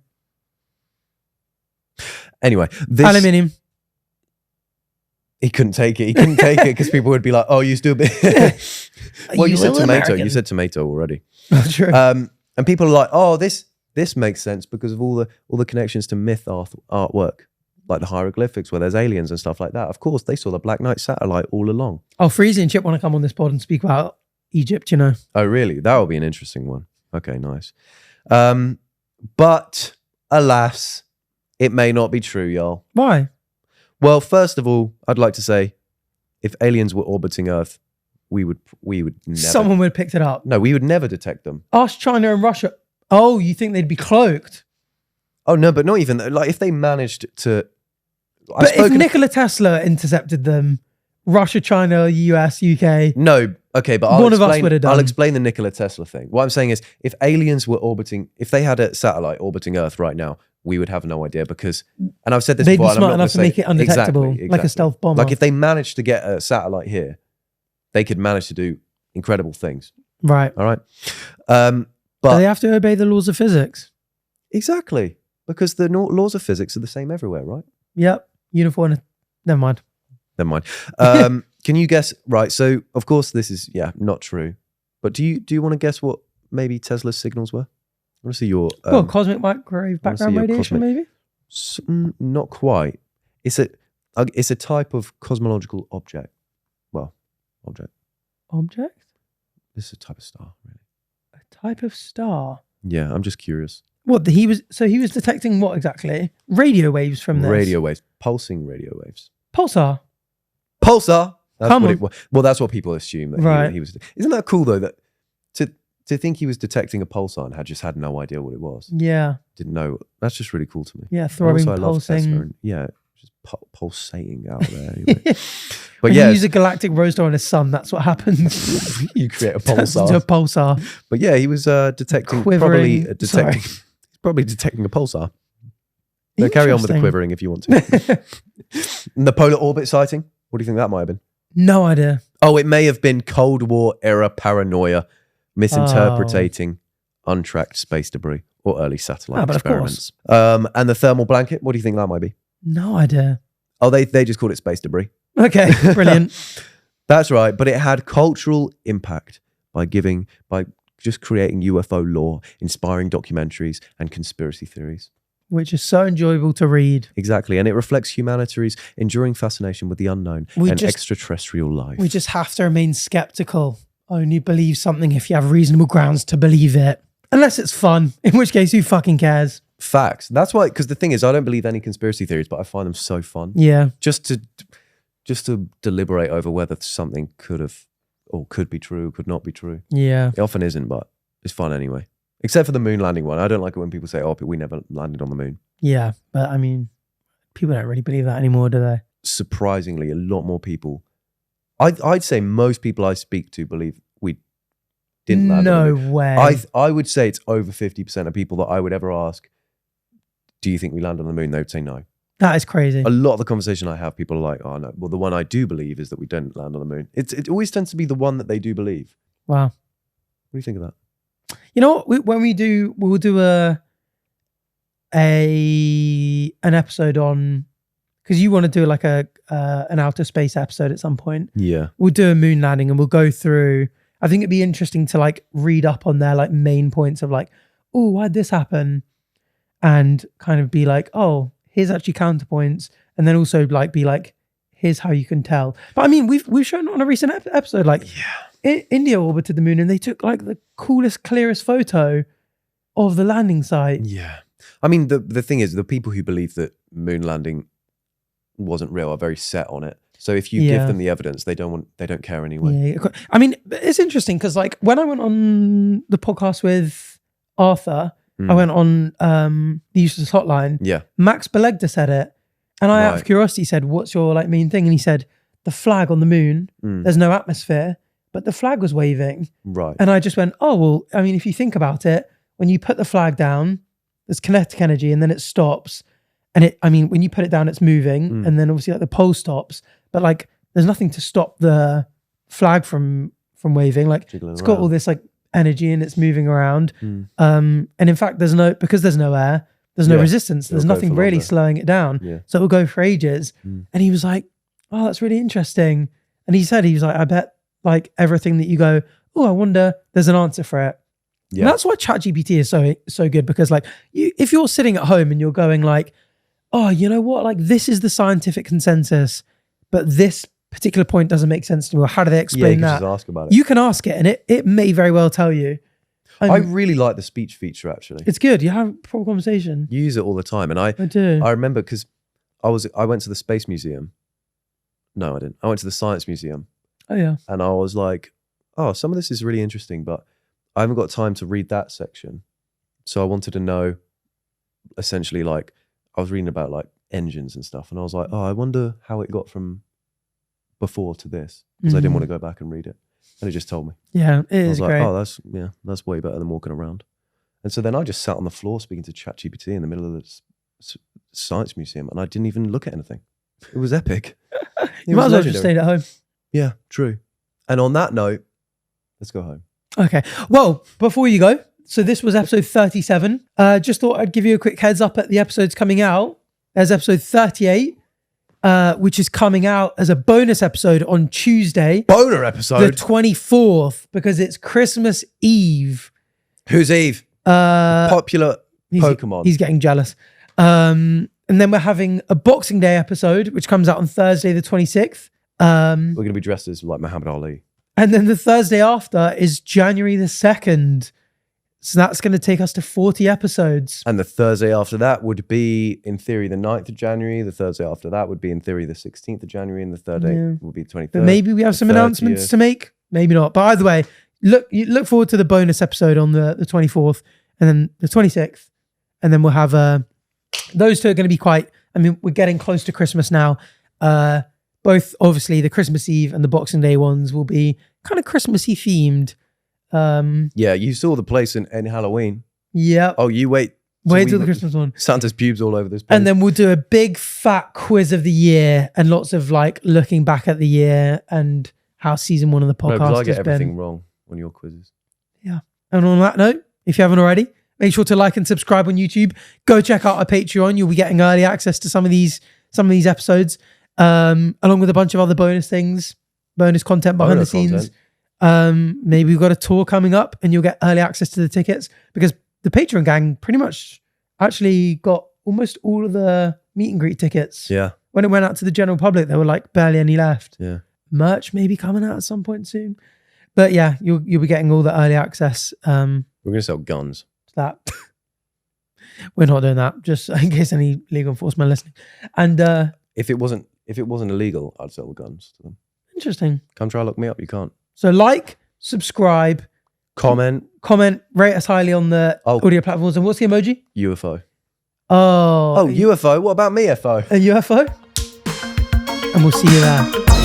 Anyway, Aluminium. He couldn't take it. He couldn't take it because people would be like, "Oh, you still be." Well, you said tomato. American. You said tomato already. That's true. And people are like, "Oh, this makes sense because of all the connections to myth artwork, like the hieroglyphics where there's aliens and stuff like that." Of course, they saw the Black Knight satellite all along. Oh, Freezy and Chip want to come on this pod and speak about Egypt, you know. Oh, really? That will be an interesting one. Okay, nice. But alas, it may not be true, y'all. Why? Well, first of all, I'd like to say, if aliens were orbiting Earth, we would never. Someone would have picked it up. No, we would never detect them. Ask China and Russia. Oh, you think they'd be cloaked? Oh no, but not even like if they managed to. But if Nikola Tesla intercepted them, Russia, China, US, UK. No, okay, but One of us would have done. I'll explain the Nikola Tesla thing. What I'm saying is, if aliens were orbiting, if they had a satellite orbiting Earth right now, we would have no idea because, and I've said this They'd before, be and I'm smart not enough to gonna make say- it undetectable, Exactly. like a stealth bomber. Like if they managed to get a satellite here, they could manage to do incredible things. Right. All right, But they have to obey the laws of physics. exactly, because the laws of physics are the same everywhere, right? Yep. Uniform. Never mind. Never mind. Can you guess? Right. So, of course, this is not true. But do you want to guess what maybe Tesla's signals were? I want to see your. Cosmic microwave background your radiation, maybe? Not quite. It's a type of cosmological object. Well, object. Object? This is a type of star, really. A type of star. Yeah, I'm just curious. What he was detecting what exactly? Radio waves from this. Radio waves, pulsing radio waves. Pulsar. Pulsar. That's Come what on. it was. Well, that's what people assume that Right. he was. Isn't that cool though? That to think he was detecting a pulsar and had no idea what it was. Yeah. Didn't know. That's just really cool to me. Yeah. Throbbing, Also, I love Tesla pulsing. and, yeah, just pulsating out there. Anyway. But When yeah, you use a galactic rose star in the sun, that's what happens. you create a Turns into a pulsar. pulsar. But yeah, he was detecting Quivering. probably detecting a pulsar. No, carry on with the Interesting. quivering if you want to. And the polar orbit sighting. What do you think that might have been? No idea. Oh, it may have been Cold War era paranoia, misinterpreting untracked space debris or early satellite but of experiments. And the thermal blanket. What do you think that might be? No idea. Oh, they just called it space debris. Okay. Brilliant. That's right, but it had cultural impact by just creating UFO lore, inspiring documentaries and conspiracy theories. Which is so enjoyable to read. Exactly, and it reflects humanity's enduring fascination with the unknown and just- extraterrestrial life. We just have to remain skeptical. Only believe something if you have reasonable grounds to believe it. Unless it's fun, in which case, who fucking cares? Facts. That's why, because the thing is, I don't believe any conspiracy theories, but I find them so fun. Yeah. Just to deliberate over whether something could be true, could not be true. Yeah. It often isn't, but it's fun anyway. Except for the moon landing one. I don't like it when people say, "Oh, but we never landed on the moon." Yeah. But I mean, people don't really believe that anymore, do they? Surprisingly, a lot more people. I'd say most people I speak to believe we didn't land on the moon. No way. I would say it's over 50% of people that I would ever ask, "Do you think we landed on the moon?" They would say no. That is crazy. A lot of the conversation I have, people are like, "Oh no." Well, the one I do believe is that we didn't land on the moon. It always tends to be the one that they do believe. Wow. What do you think of that? You know what? We'll do an episode on, because you want to do like an outer space episode at some point. Yeah. We'll do a moon landing and we'll go through. I think it'd be interesting to like read up on their like main points of like, oh, why'd this happen? And kind of be like, oh, here's actually counterpoints. And then also like be like, here's how you can tell. But I mean, we've shown on a recent episode, like India orbited the moon and they took like the coolest, clearest photo of the landing site. Yeah. I mean, the thing is, the people who believe that moon landing wasn't real are very set on it. So if you give them the evidence, they don't care anyway. Yeah. I mean, it's interesting because like when I went on the podcast with Arthur, I went on the Useless Hotline. Yeah. Max Belegda said it. And I, out of curiosity, said, "What's your like main thing?" And he said, "The flag on the moon. There's no atmosphere, but the flag was waving." Right. And I just went, "Oh well. I mean, if you think about it, when you put the flag down, there's kinetic energy, and then it stops. And it, I mean, when you put it down, it's moving, and then obviously like the pole stops, but like there's nothing to stop the flag from waving. Like Jiggling it's got around. all this like energy and it's moving around. And in fact, there's no air, there's no resistance. There's It'll go nothing for really longer. slowing it down. Yeah. So it'll go for ages." And he was like, "Oh, that's really interesting." And he was like, "I bet like everything that you go, oh, I wonder," there's an answer for it. Yeah. And that's why ChatGPT is so good, because like if you're sitting at home and you're going like, "Oh, you know what? Like this is the scientific consensus, but this particular point doesn't make sense to me. Or how do they you explain can that?" just ask about it. You can ask it, and it may very well tell you. I really like the speech feature, actually. It's good. You have a proper conversation. You use it all the time. And I do. I remember because I went to the Space Museum. No, I didn't. I went to the Science Museum. Oh yeah. And I was like, oh, some of this is really interesting, but I haven't got time to read that section. So I wanted to know, essentially, like, I was reading about like engines and stuff. And I was like, oh, I wonder how it got from before to this. Because I didn't want to go back and read it. And it just told me. Yeah, it I is was like, great. oh, that's way better than walking around. And so then I just sat on the floor speaking to ChatGPT in the middle of the Science Museum, and I didn't even look at anything. It was epic. You might as well just stayed at home. Yeah, true. And on that note, let's go home. Okay. Well, before you go, so this was episode 37. Just thought I'd give you a quick heads up at the episodes coming out. There's episode 38, which is coming out as a bonus episode on Tuesday, Boner episode. the 24th, because it's Christmas Eve. Who's Eve? Popular Pokemon. He's getting jealous. And then we're having a Boxing Day episode, which comes out on Thursday, the 26th. We're going to be dressed as like Muhammad Ali. And then the Thursday after is January the 2nd. So that's going to take us to 40 episodes. And the Thursday after that would be, in theory, the 9th of January. The Thursday after that would be, in theory, the 16th of January. And the third day would be the 23rd. But maybe we have some announcements to make. Maybe not. But either way, look forward to the bonus episode on the 24th and then the 26th. And then we'll have those two are going to be quite, I mean, we're getting close to Christmas now. Both, obviously, the Christmas Eve and the Boxing Day ones will be kind of Christmassy themed. Yeah, you saw the place in Halloween. Yeah. Oh, you wait. Wait till the Christmas one. Santa's pubes all over this place. And then we'll do a big fat quiz of the year and lots of like looking back at the year and how season 1 of the podcast because I has get everything been. wrong on your quizzes. Yeah. And on that note, if you haven't already, make sure to like and subscribe on YouTube. Go check out our Patreon. You'll be getting early access to some of these episodes, along with a bunch of other bonus things, bonus content behind the scenes. Maybe we've got a tour coming up and you'll get early access to the tickets, because the Patreon gang pretty much actually got almost all of the meet and greet tickets. Yeah. When it went out to the general public, there were like barely any left. Yeah. Merch maybe coming out at some point soon. But yeah, you'll be getting all the early access. We're going to sell guns. That we're not doing that, just in case any legal enforcement listening. And If it wasn't illegal, I'd sell the guns to them. interesting. Come try look me up. You can't. So like, subscribe, Comment. rate us highly on the audio platforms. And what's the emoji? UFO. Oh, UFO. What about me, FO? a UFO. And we'll see you there.